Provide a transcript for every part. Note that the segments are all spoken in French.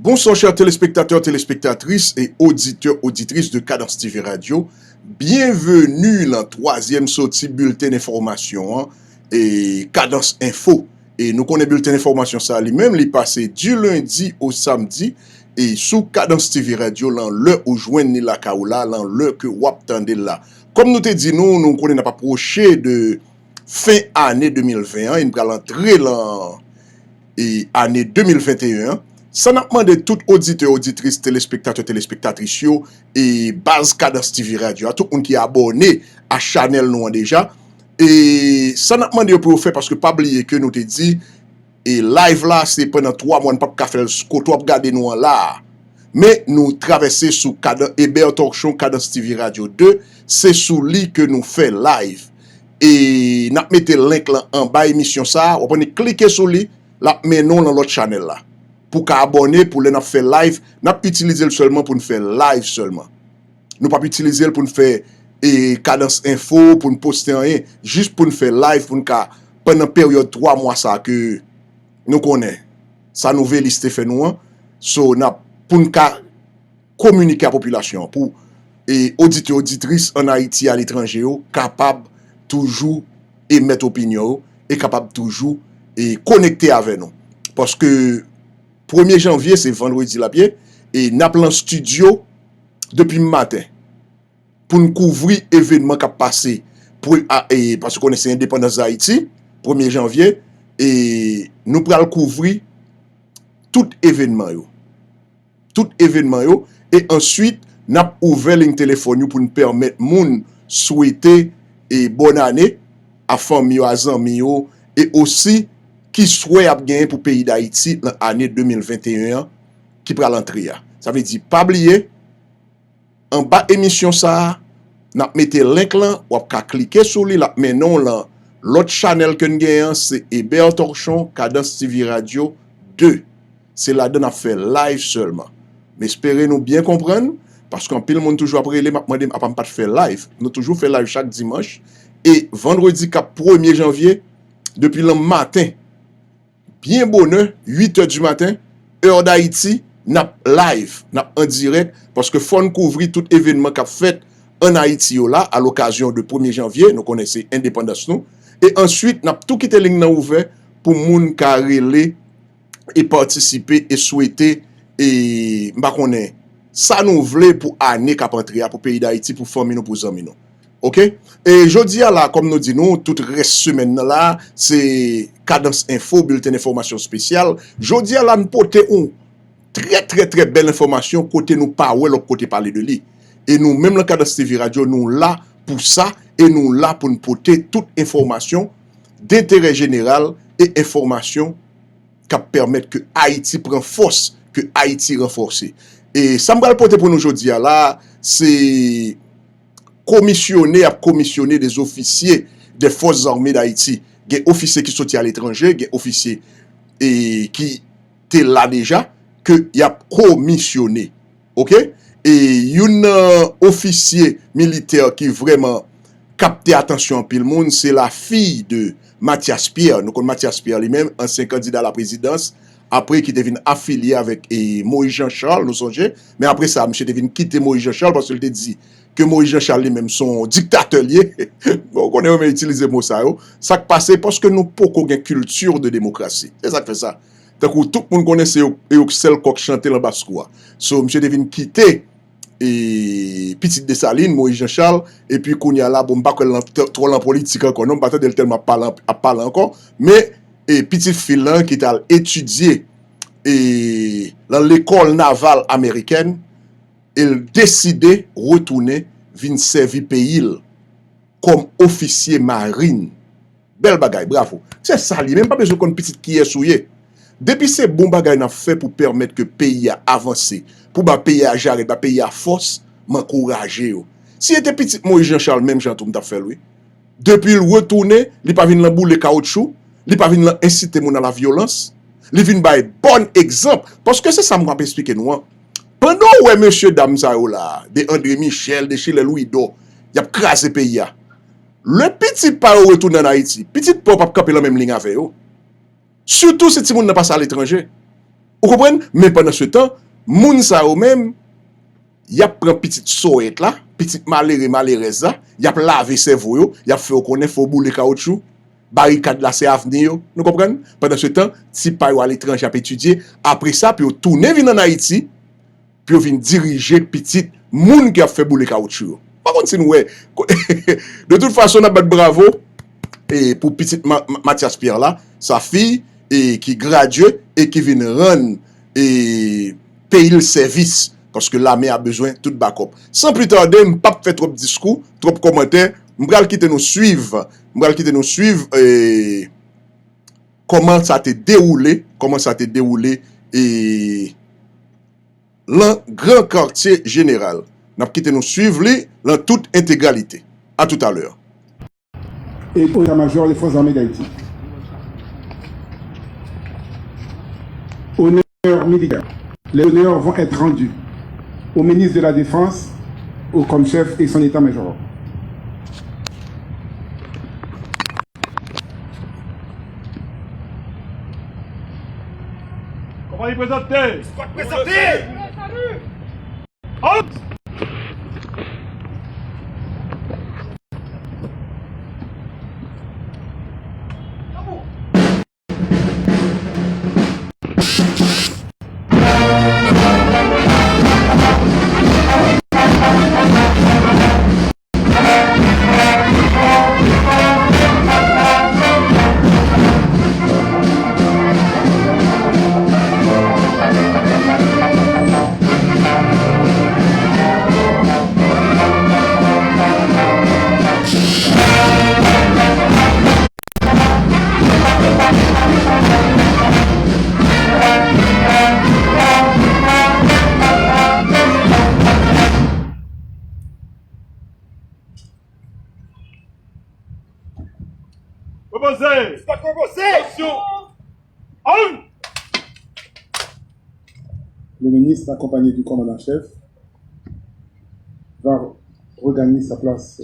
Bonsoir chers téléspectateurs, téléspectatrices et auditeurs, auditrices de Cadence TV Radio. Bienvenue dans la troisième sortie bulletin d'information et Cadence Info. Et nous connaissons bulletin d'information ça lui-même, il passé du lundi au samedi et sous Cadence TV Radio, dans l'heure où joignent la kaoula, dans l'heure que wap tande là. Comme nous te dit, nous connaissons pas approché de fin année 2021, il va l'entrer dans année 2021. Ça n'a demandé tout auditeur, auditrice, téléspectateur, téléspectatrice et base Cadence TV Radio, à tout le monde qui est abonné à Chanel nous déjà. Et ça n'a demandé pour faire parce que pas oublier que nous te dit et live là c'est pendant 3 mois pas qu'à faire ce qu'on regarder nous là. Mais nous traverser sous Cadence Hébert Talk Show Cadence TV Radio 2, c'est sous lui que nous fait live. Et n'a mettre le link là en bas émission ça, on peut cliquer sur lui, là mais non dans l'autre channel là. Pour qu'abonner, pour nous faire live, nous utiliser seulement pour nous faire live seulement. Nous pas utiliser pour nous faire Cadence Info, pour nous poster rien, juste pour nous faire live, pour nous pendant période 3 mois ça que nous connaissons. Ça nous veut lister fait nous, so pour nous communiquer à la population, pour auditeurs, auditrices en Haïti à l'étranger, capable toujours émettre opinion et capable toujours connecter avec nous. Parce que 1er janvier, c'est vendredi la pied, et nous avons un studio depuis le matin pour nous couvrir l'événement qui a passé parce qu'on est indépendance d'Haïti, 1er janvier, et nous allons couvrir tout événement. Tout événement, et ensuite, nous avons ouvert ligne téléphone pour nous permettre de souhaiter bonne année à famille, à amis, et aussi qui souhaite à gagner pour le pays d'Haïti dans l'année 2021 qui prend l'entrée. Ça veut dire, pas oublier, en bas émission ça, n'a mettez le link là, ou à cliquer sur lui là, mais non là, l'autre channel que nous gagnons, c'est Hébert Talk Show Cadence TV Radio 2. C'est là-dedans on a fait live seulement. Mais espérez-nous bien comprendre, parce qu'en pile monde toujours après les m'a demandé à pas faire live. Nous toujours fait live chaque dimanche et vendredi 1er janvier depuis le matin. Bien bonheur, 8h du matin, heure d'Haïti, n'a live, n'a en direct, parce que faut nous couvrir tout événement qu'a fait en Haïti là, à l'occasion de 1er janvier, nous connaissons indépendance nous, et ensuite, n'a tout quitté ligne ouvert pour moun ka relé et participer et souhaiter, et m'a connaît, ça nous voulait pour année qu'a rentré pour pays d'Haïti, pour famille nous, pour amis nous. Ok? Et jeudi là, comme nous disons, toute reste semaine là, c'est Cadence Info, bulletin d'information spécial. Jeudi là, nous portons une très belle information, côté nous parler, l'autre côté parler de lui. Et nous, même le Cadence TV Radio, nous là pour ça, et nous là pour nous porter toute information d'intérêt général et information qui permettent que Haïti prenne force, que Haïti renforce. Et ça me va le porter pour nous jeudi là, c'est commissionner des officiers des forces armées d'Haïti. Il y a des officiers qui sont à l'étranger, il y a des officiers qui étaient là déjà, que y a commissionné. OK? Et un officier militaire qui vraiment capté attention en pile monde, c'est la fille de Mathias Pierre. Nous connaissons Mathias Pierre lui-même, ancien candidat à la présidence, après qui devient affilié avec Moïse Jean-Charles, nous songez. Mais après ça, M. devient quitter Moïse Jean-Charles parce qu'il te dit que Moïse Jean-Charles lui-même son dictateur lié. On connaît même utiliser mot ça. Ça qui passe parce que nous pouvons une culture de démocratie. C'est ça qui fait ça. Donc tout le monde connaît c'est seul coq chanter dans Bascoua. So M. devient quitter et Petite Dessalines, Moïse Jean-Charles, et puis qu'on y a là, bon, pas que trop en politique encore, non, pas tellement à parler encore, mais petite fille qui a étudié dans l'école navale américaine, elle décidé retourner venir servir pays comme officier marine. Belle bagaille, bravo. C'est ça, même pas besoin qu'on petite qui est souillé. Depuis ces bons bagailles n'a fait pour permettre que le pays a avancé, pour le pays a jarret, le pays a force, m'encourager. Si était petit Moïse Jean-Charles, même Jean-Toum t'a fait lui. Depuis le retourner, il pas venir l'embouler caoutchouc, il pas venir inciter mon à la violence, il vient ba bon exemple parce que c'est ça me expliquer nous. Pendant ouais monsieur Damzao là, de André Michel, de Chile Louis Do, y a crasé pays a. Le petit pas retourner en Haïti, petit pas camper la même ligne avec eux. Surtout si tout le monde n'a pas ça à l'étranger. Vous comprenez? Mais pendant ce temps, moun sa ou même, y a pris petite soette là, petite malheureuse là, y a lavé cerveau yo, y a fait connaître faut boule caoutchouc, barricade là c'est avenir, nous comprenez? Pendant ce temps, si pa yo à l'étranger a étudier, après ça puis yo tourner vinn en Haïti, puis yo vinn diriger petite moun qui a fait boule caoutchouc. Par contre si nous ouais, de toute façon on a battu bravo et pour petite Mathias Pierre là, sa fille et qui gradue et qui vient rendre et payer le service parce que l'armée a besoin tout backup. Sans plus tarder, je ne vais pas faire trop de discours, trop de commentaires. Je vais quitter nous suivre. Et comment ça a été déroulé et le grand quartier général. Nous quitter nous suivre dans toute intégralité. À tout à l'heure. Et au état-major des forces armées d'Haïti. Honneur militaire. Les honneurs vont être rendus au ministre de la Défense, au comme chef et son état-major. Comment il présenter? Présenter! Le ministre, accompagné du commandant-chef, va regagner sa place.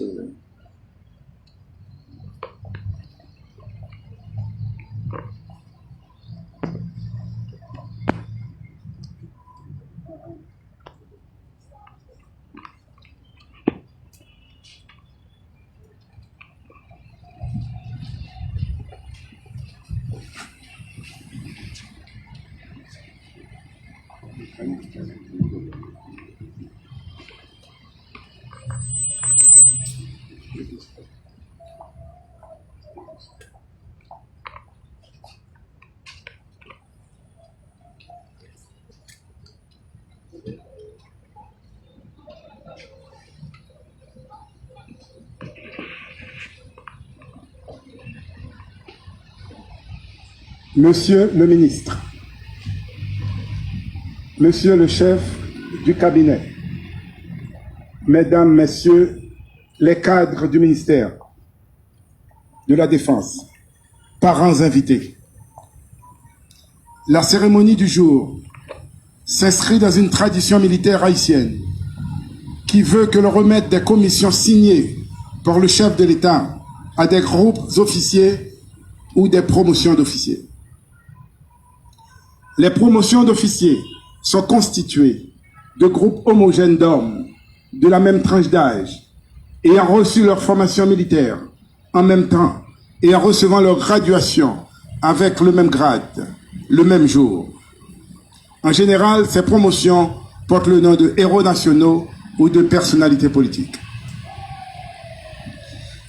Monsieur le ministre, Monsieur le chef du cabinet, Mesdames, Messieurs les cadres du ministère de la Défense, parents invités, la cérémonie du jour s'inscrit dans une tradition militaire haïtienne qui veut que l'on remette des commissions signées par le chef de l'État à des groupes officiers ou des promotions d'officiers. Les promotions d'officiers sont constituées de groupes homogènes d'hommes de la même tranche d'âge ayant reçu leur formation militaire en même temps et en recevant leur graduation avec le même grade, le même jour. En général, ces promotions portent le nom de héros nationaux ou de personnalités politiques.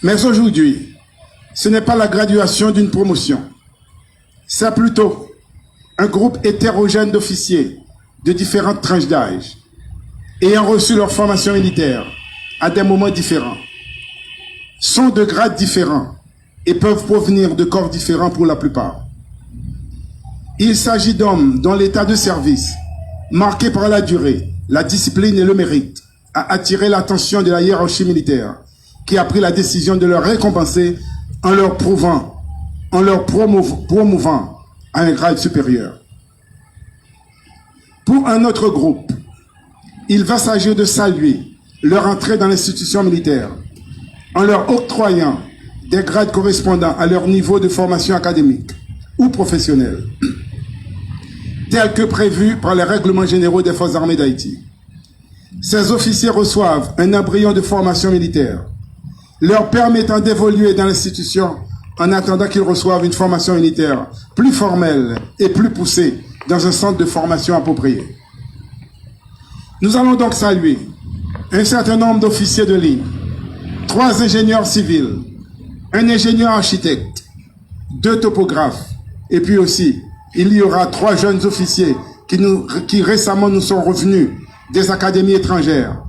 Mais aujourd'hui, ce n'est pas la graduation d'une promotion, c'est plutôt un groupe hétérogène d'officiers de différentes tranches d'âge ayant reçu leur formation militaire à des moments différents, sont de grades différents et peuvent provenir de corps différents pour la plupart. Il s'agit d'hommes dont l'état de service, marqué par la durée, la discipline et le mérite, a attiré l'attention de la hiérarchie militaire qui a pris la décision de leur récompenser en leur promouvant à un grade supérieur. Pour un autre groupe, il va s'agir de saluer leur entrée dans l'institution militaire en leur octroyant des grades correspondant à leur niveau de formation académique ou professionnelle. tel que prévu par les règlements généraux des Forces armées d'Haïti. Ces officiers reçoivent un embryon de formation militaire, leur permettant d'évoluer dans l'institution en attendant qu'ils reçoivent une formation militaire plus formelle et plus poussée dans un centre de formation approprié. Nous allons donc saluer un certain nombre d'officiers de ligne, 3 ingénieurs civils, un ingénieur architecte, 2 topographes, et puis aussi, il y aura 3 jeunes officiers qui récemment nous sont revenus des académies étrangères,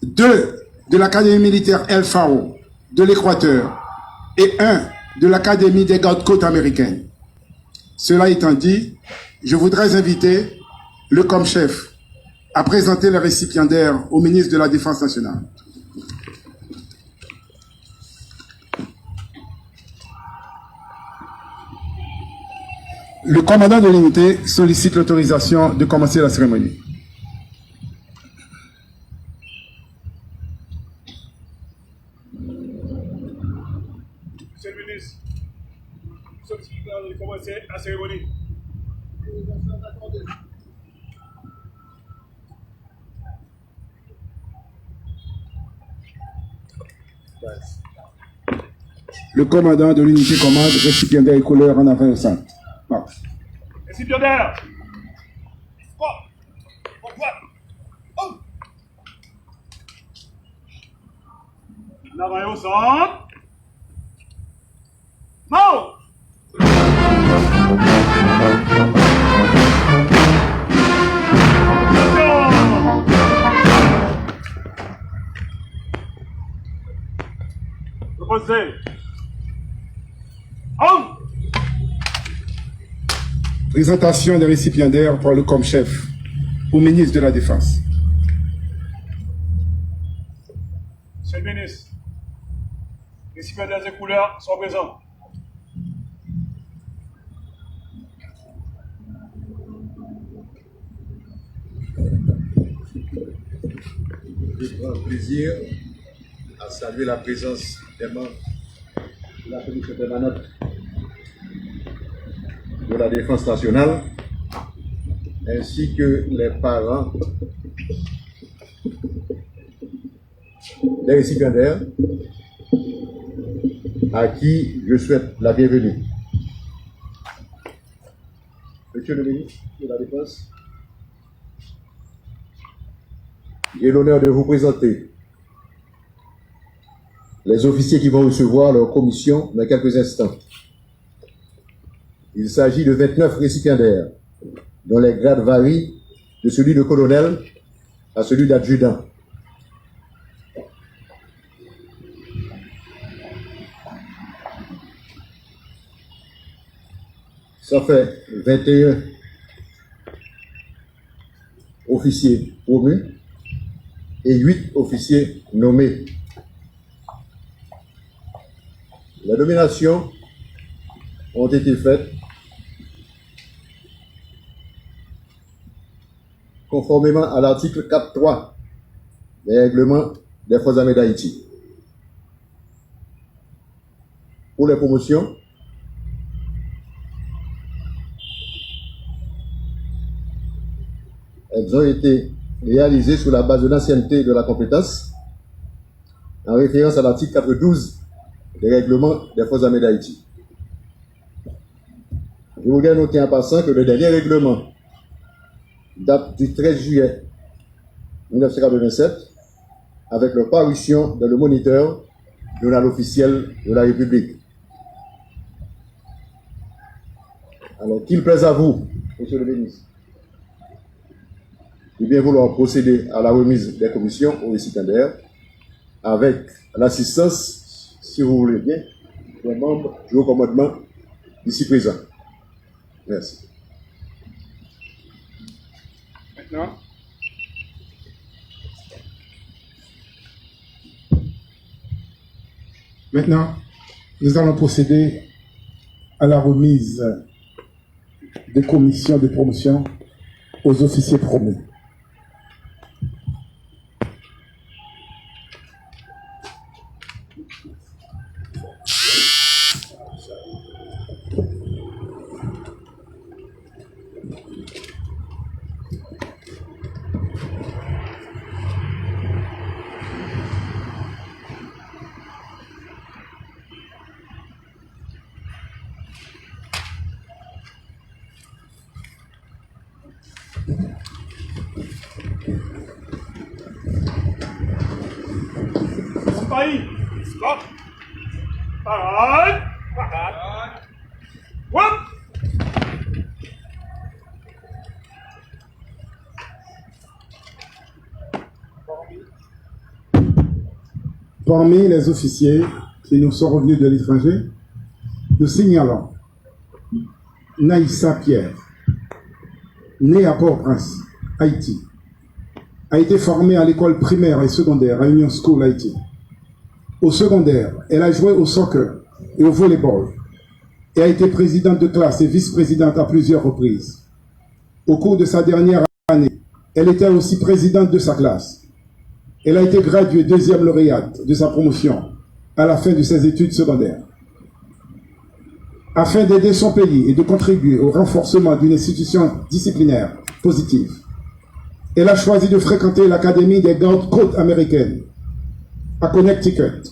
2 de l'Académie militaire El Faro de l'Équateur et 1 de l'Académie des gardes-côtes américaines. Cela étant dit, je voudrais inviter le COMCHEF à présenter les récipiendaires au ministre de la Défense nationale. Le commandant de l'unité sollicite l'autorisation de commencer la cérémonie. Monsieur le ministre, nous sommes de commencer la cérémonie. Le commandant de l'unité commande, récipiendaire et couleur en avant au centre. Récipiendaire. En avant et au centre. Non. Reposez. Homme. Présentation des récipiendaires par le COMCHEF au ministre de la Défense. Monsieur le ministre, les récipiendaires et couleurs sont présents. Je prends plaisir à saluer la présence des membres de la commission permanente de la Défense nationale, ainsi que les parents des récipiendaires à qui je souhaite la bienvenue. Monsieur le ministre de la Défense, j'ai l'honneur de vous présenter les officiers qui vont recevoir leur commission dans quelques instants. Il s'agit de 29 récipiendaires, dont les grades varient de celui de colonel à celui d'adjudant. Ça fait 21 officiers promus et 8 officiers nommés. Les nominations ont été faites conformément à l'article 4.3 des règlements des Forces armées d'Haïti. Pour les promotions, elles ont été réalisées sur la base de l'ancienneté de la compétence, en référence à l'article 4.12 des règlements des Forces armées d'Haïti. Je voudrais noter en passant que le dernier règlement date du 13 juillet 1987, avec leur parution dans le Moniteur, journal officiel de la République. Alors, qu'il plaise à vous, monsieur le ministre, de bien vouloir procéder à la remise des commissions aux récipiendaires, avec l'assistance, si vous voulez bien, des membres du haut commandement ici présents. Merci. Maintenant, nous allons procéder à la remise des commissions de promotion aux officiers promus. Paris. Stop. Parade. Parade. Whoop. Parmi les officiers qui nous sont revenus de l'étranger, nous signalons Naïssa Pierre, née à Port-au-Prince, Haïti, a été formée à l'école primaire et secondaire à Union School Haïti. Au secondaire, elle a joué au soccer et au volleyball et a été présidente de classe et vice-présidente à plusieurs reprises. Au cours de sa dernière année, elle était aussi présidente de sa classe. Elle a été graduée deuxième lauréate de sa promotion à la fin de ses études secondaires. Afin d'aider son pays et de contribuer au renforcement d'une institution disciplinaire positive, elle a choisi de fréquenter l'Académie des gardes-côtes américaines à Connecticut,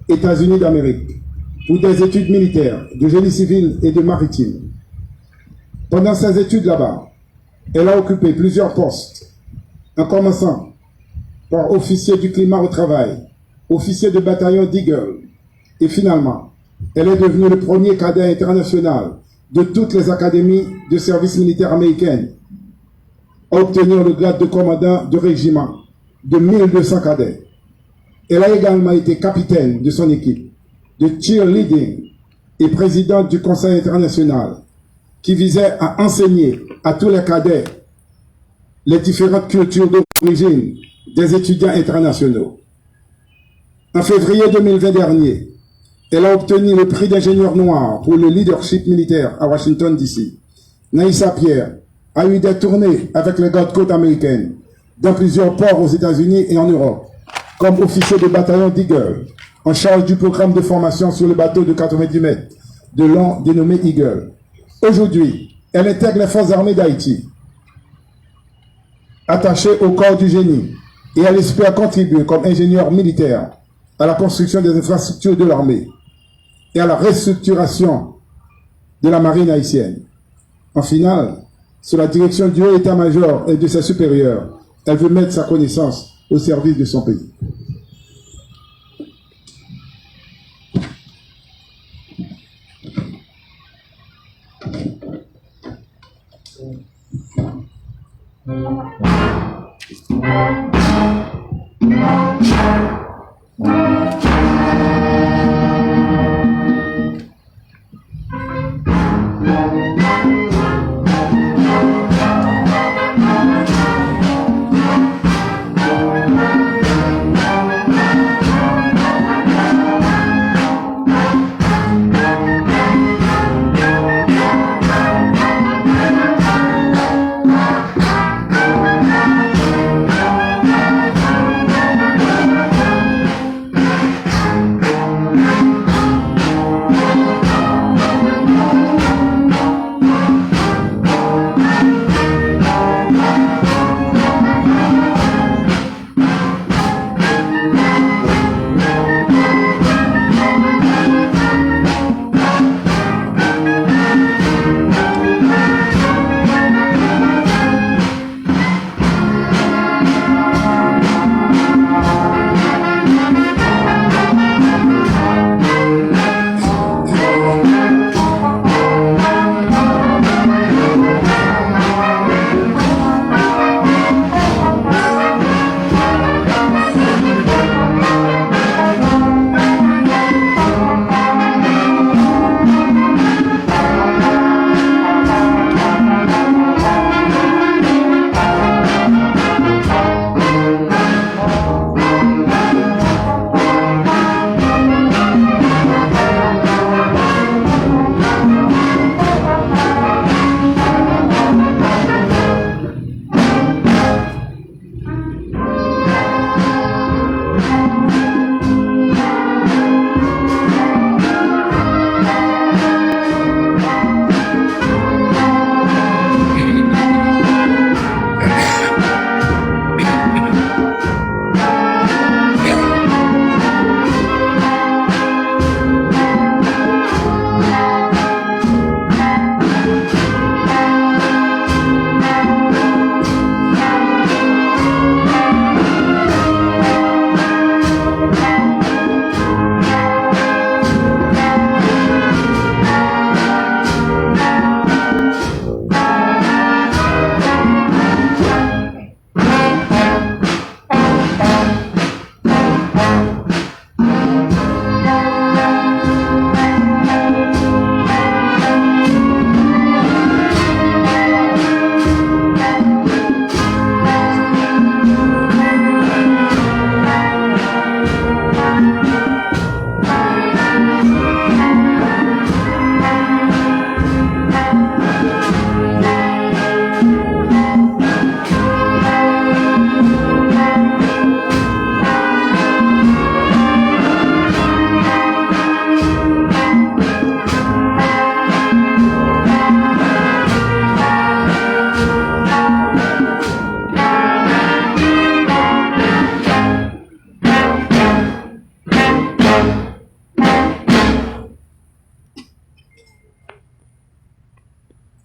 États-Unis d'Amérique, pour des études militaires, de génie civil et de maritime. Pendant ses études là-bas, elle a occupé plusieurs postes, en commençant par officier du climat au travail, officier de bataillon d'Eagle, et finalement, elle est devenue le premier cadet international de toutes les académies de service militaire américaines à obtenir le grade de commandant de régiment de 1200 cadets. Elle a également été capitaine de son équipe de cheerleading et présidente du Conseil international qui visait à enseigner à tous les cadets les différentes cultures d'origine des étudiants internationaux. En février 2020 dernier, elle a obtenu le prix d'ingénieur noir pour le leadership militaire à Washington, D.C. Naïssa Pierre a eu des tournées avec les gardes-côtes américaines dans plusieurs ports aux États-Unis et en Europe, comme officier de bataillon d'Eagle, en charge du programme de formation sur le bateau de 90 mètres de long dénommé Eagle. Aujourd'hui, elle intègre les forces armées d'Haïti, attachée au corps du génie, et elle espère contribuer comme ingénieur militaire à la construction des infrastructures de l'armée et à la restructuration de la marine haïtienne. En finale, sous la direction du haut état-major et de ses supérieurs, elle veut mettre sa connaissance au service de son pays.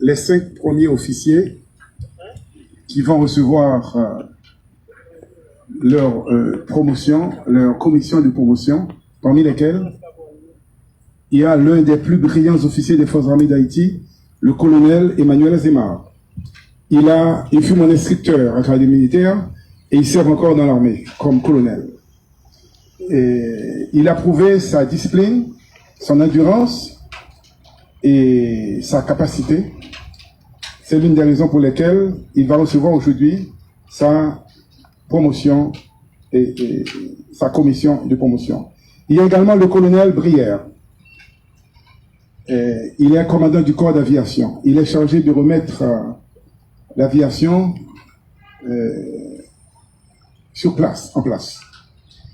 les 5 premiers officiers qui vont recevoir leur promotion, leur commission de promotion, parmi lesquels il y a l'un des plus brillants officiers des Forces armées d'Haïti, le colonel Emmanuel Azemar. Il fut mon instructeur à l'académie militaire et il sert encore dans l'armée comme colonel. Et il a prouvé sa discipline, son endurance et sa capacité. C'est l'une des raisons pour lesquelles il va recevoir aujourd'hui sa promotion et sa commission de promotion. Il y a également le colonel Brière. Il est commandant du corps d'aviation. Il est chargé de remettre l'aviation en place.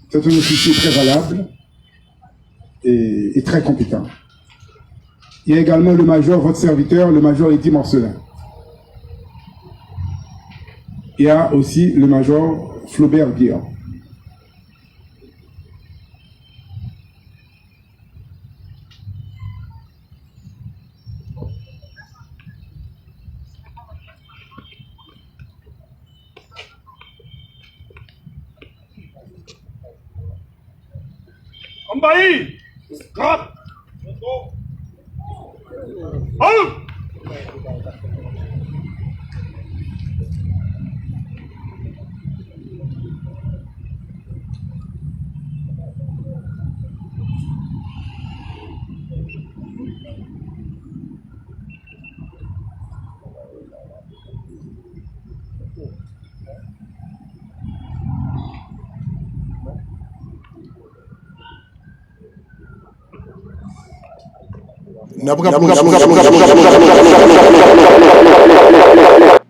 C'est un officier très valable et très compétent. Il y a également le major, votre serviteur, le major Eddy Morcelin. Il y a aussi le major Flaubert Guillaume. Ambaï! Grap! Oh!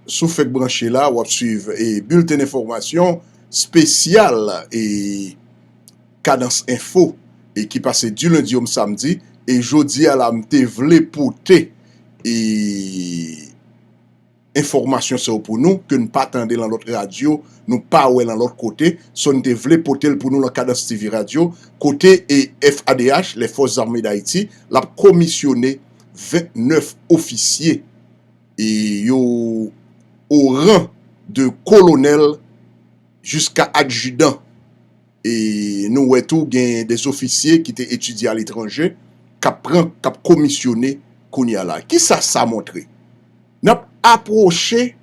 Sous fait branché là, on va suivre et bulletin d'information spécial et cadence info et qui passait du lundi au samedi et jeudi à la m'te vle porter et information sur pour nous que nous pas attendre dans l'autre radio, nous pas ouais dans l'autre côté, son te vle porter pour nous la cadence TV radio côté et FADH, les Forces armées d'Haïti, l'a commissionné 29 officiers et yo au rang de colonel jusqu'à adjudant. Et nous ouais tout gain des officiers qui étaient étudiés à l'étranger cap commissionné kounya là. Qui ça montré? N'a approché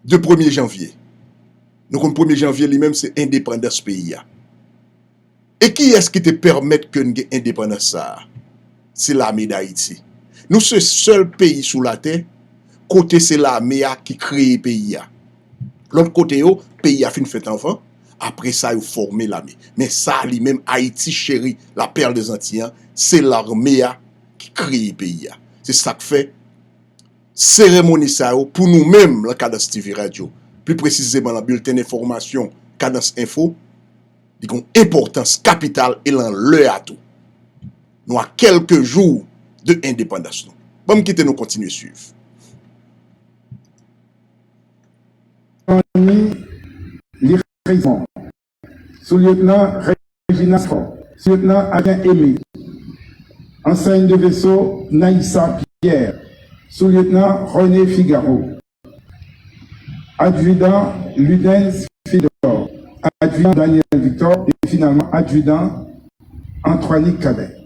de 1er janvier. Donc le 1er janvier lui-même c'est indépendance pays. Et qui est-ce qui te permet que nous ayons indépendance ça? C'est l'armée d'Haïti. Nous c'est le seul pays sous la terre côté c'est l'armée qui crée pays. L'autre côté pays a fin fait enfant. Après ça, il formé l'armée. Mais ça, lui-même, Haïti chéri, la perle des Antilles, c'est l'armée qui crée le pays. C'est ça que fait cérémonie ça pour nous-mêmes, la Cadence TV Radio. Plus précisément, la bulletin d'information Cadence Info, il a une importance capitale et l'heure à tout. Nous avons quelques jours de indépendance. Bon, nous quitter, nous continuer à suivre. Sous-lieutenant Régina Scott, sous-lieutenant Adrien Aimé, enseigne de vaisseau Naïssa Pierre, sous-lieutenant René Figaro, adjudant Ludens Fidor, adjudant Daniel Victor et finalement adjudant Antoine Cadet.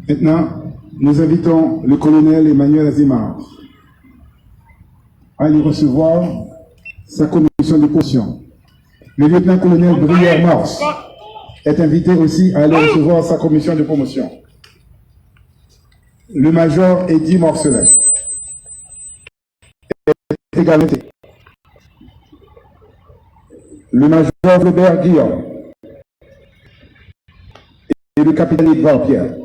Maintenant, nous invitons le colonel Emmanuel Azemar à lui recevoir sa commission de caution. Le lieutenant-colonel Brière Mars est invité aussi à aller recevoir sa commission de promotion. Le major Eddy Morcelet est également invité. Le major Robert Guillaume et le capitaine Edouard Pierre.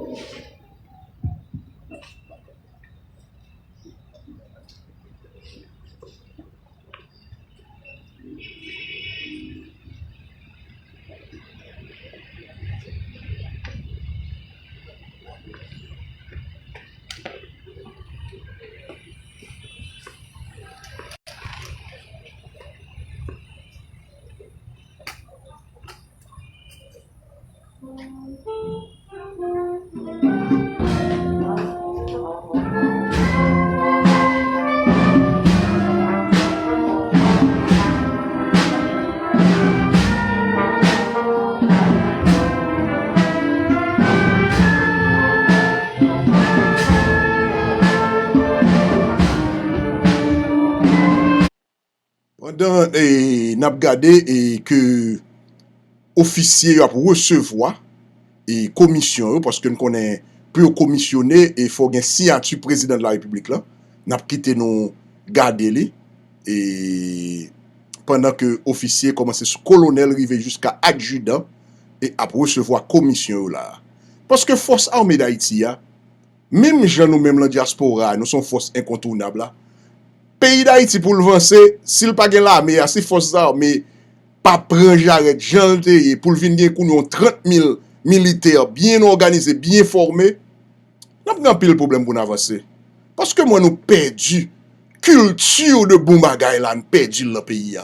Pendant n'a gardé et que officier a recevoir et commission parce que nous connaît plus commissionner et faut un signature président de la République là n'a quitté nous garder li et pendant que officier commence sous colonel arrivé jusqu'à adjudant et à recevoir commission là parce que force armée d'Haïti même gens nous même la diaspora nous sommes force incontournable là. Pays d'Haïti pour le vencer, s'il pas gen l'armée, c'est forces armées pas prendre j'arrête janté pour le venir nous 30 000 militaires bien organisés, bien formés. N'a pas pile problème pour avancer. Parce que moi nous perdu culture de bon bagay là, nous perdu le pays.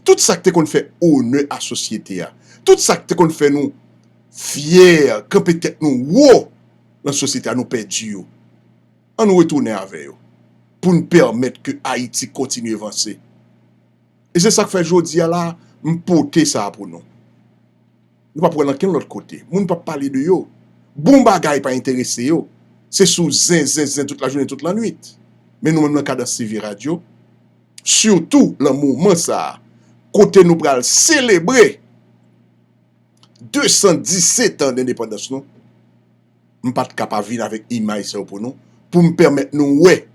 Tout ça que qu'on fait honneur à la société. Tout ça que qu'on fait nous fiers, que peut-être nous wow, la société nous perdu. On nous retourner avec eux. Pour nous permettre que Haïti continue à avancer. Et c'est ça que fait aujourd'hui là, m'porter ça pour nous. Nous pas prendre quelqu'un l'autre côté. Nous pas parler de yo. Bon bagay pas intéressé yo. C'est sous zin toute la journée toute la nuit. Mais nous même dans cadre civil radio, surtout le moment ça, côté nous pral célébrer 217 ans d'indépendance nous. Nous pas capable de venir avec image pour nous pour me permettre nous ouais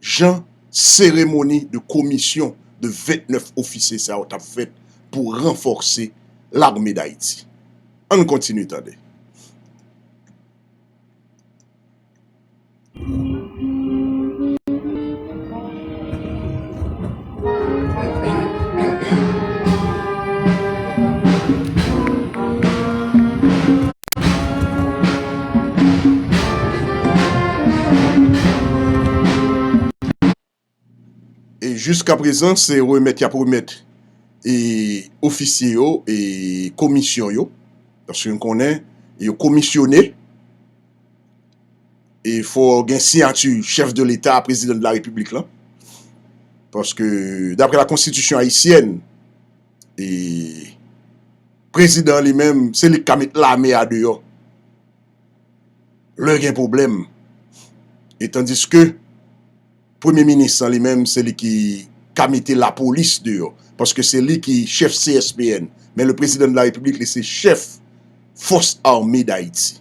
Jean, cérémonie de commission de 29 officiers ça a fait pour renforcer l'armée d'Haïti. On continue, attendez. Et jusqu'à présent, c'est remettre, pour remettre et officiers et commission yo, parce qu'on connaît, ils commissionné, et il faut un signature chef de l'État, président de la République là, parce que d'après la constitution haïtienne, et président lui-même, c'est lui qui a mis l'armée à dehors. Le gain problème. Et tandis que Premier ministre lui-même, c'est lui qui a mis la police dehors. Parce que c'est lui qui est chef CSPN. Mais le président de la République, c'est chef force armée d'Haïti.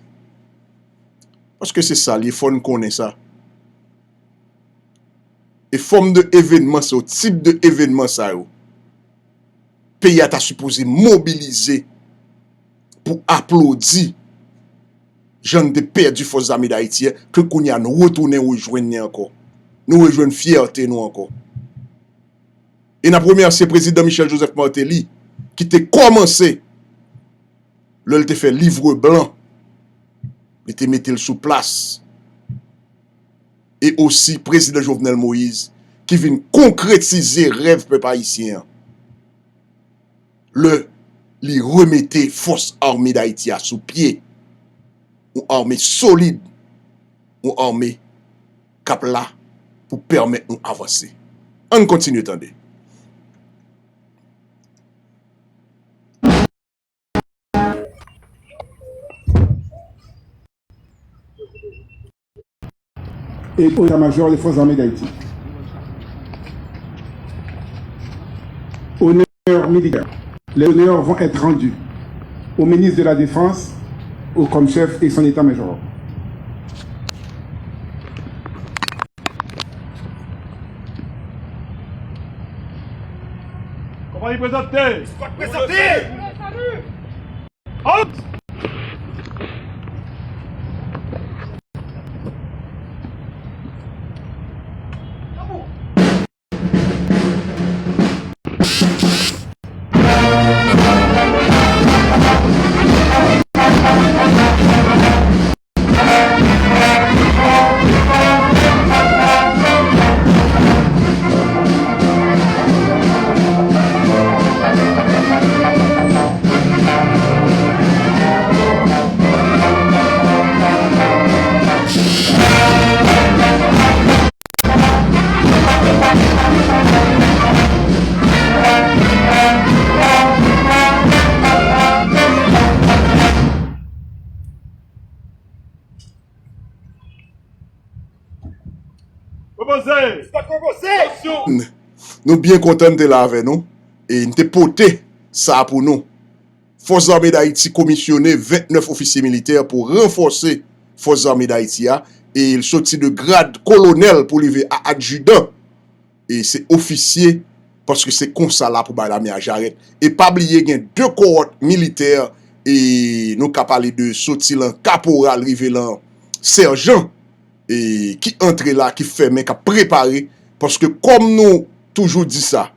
Parce que c'est ça, les fonds connaissent ça. Et forme de événement, c'est au type de événement ça. Le pays a supposé mobiliser pour applaudir gens de perdu forces armées d'Haïti que qu'on y a nous retourner rejoindre encore. Nous rejoindre fierté nous encore. Et la première c'est président Michel Joseph Martelly qui t'a commencé le te fait livre blanc. Il te mettait sous place. Et aussi président Jovenel Moïse qui vient concrétiser rêve peuple haïtien. Li remettait force armée d'Haïti à sous pied. Une armée solide. Une armée cap là pour permettre nous avancer. On continue, attendez. Et au état-major des forces armées d'Haïti. Honneur militaire Les honneurs vont être rendus au ministre de la Défense, au comme-chef et son état-major. Comment il présenter? Présenter! Halt! Nous bien contents de la avec nous et nous te porté ça pour nous. Forces armées d'Haïti commissionné 29 officiers militaires pour renforcer Forces armées d'Haïti et il sortit de grade colonel pour arriver à adjudant et c'est officier parce que c'est comme ça là pour l'armée à Jarret et pas oublier qu'il y a 2 cohortes militaires et nous qu'a parlé de sortir en caporal arrivé là sergent et qui entre là qui fait mais qui a préparé parce que comme nous toujours dit ça,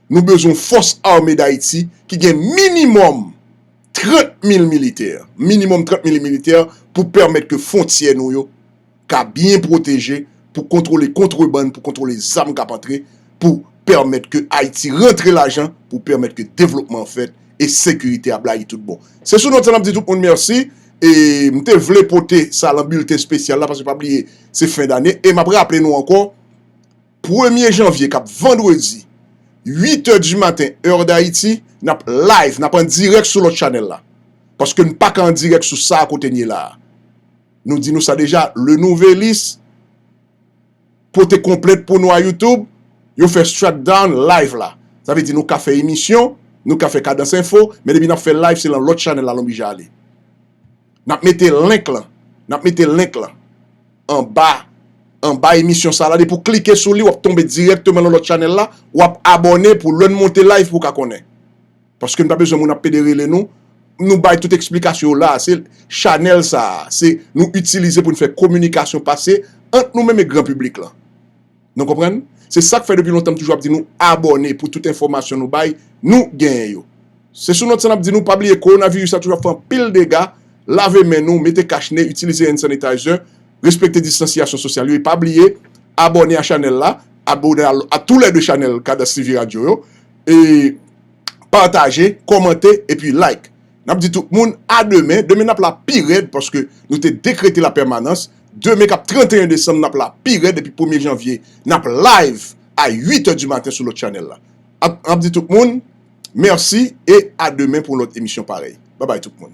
nous besoin force armée d'Haïti qui gagne minimum 30 000 militaires. Minimum 30 000 militaires pour permettre que frontières nous yo ka bien protégé, pour contrôler contrebande, pour contrôler les armes qui entrer, pour permettre que Haïti rentre l'argent, pour permettre que développement fait et sécurité à blaye tout bon. C'est sur notre dit tout le monde merci et m'te vle porter ça dans bulletin spécial là parce que pas oublier c'est fin d'année et m'a rappelé nous encore 1er janvier cap vendredi 8h du matin heure d'Haïti n'a live n'a pas en direct sur l'autre channel là parce que nous pas qu'en direct sur ça à côté là nous dit nous ça déjà le nouvel liste pour te complète pour nous à YouTube yo fait strike down live là ça veut dire nous qu'a fait émission nous qu'a fait cadence info mais depuis n'a fait live c'est dans l'autre channel là l'obligé aller n'a mettre link là en bas émission ça là pour cliquer sur lui ou tomber directement dans l'autre channel là ou abonner pour le monter live pour qu'on connaisse parce que nous pas besoin mon pédérer nous bail toute explication là c'est channel ça c'est nous utiliser pour nous faire communication passer entre nous même et grand public là nous comprenez c'est ça que fait depuis longtemps toujours dit nous abonner pour toute information nous bail nous gagnons c'est sur notre channel dit nous pas oublier coronavirus ça toujours fait un pile de dégâts lavez main nous mettez cache-nez utilisez un sanitizer respectez distanciation sociale et pas oublier abonner à channel là abonner à tous les deux channels Cadence TV Radio et partager commenter et puis like n'a dit tout le monde à demain n'a la pire parce que nous t'ai décrété la permanence demain cap 31 décembre n'a la pire depuis 1er janvier n'a live à 8h du matin sur l'autre channel là n'a dit tout le monde merci et à demain pour l'autre émission pareil bye bye tout le monde.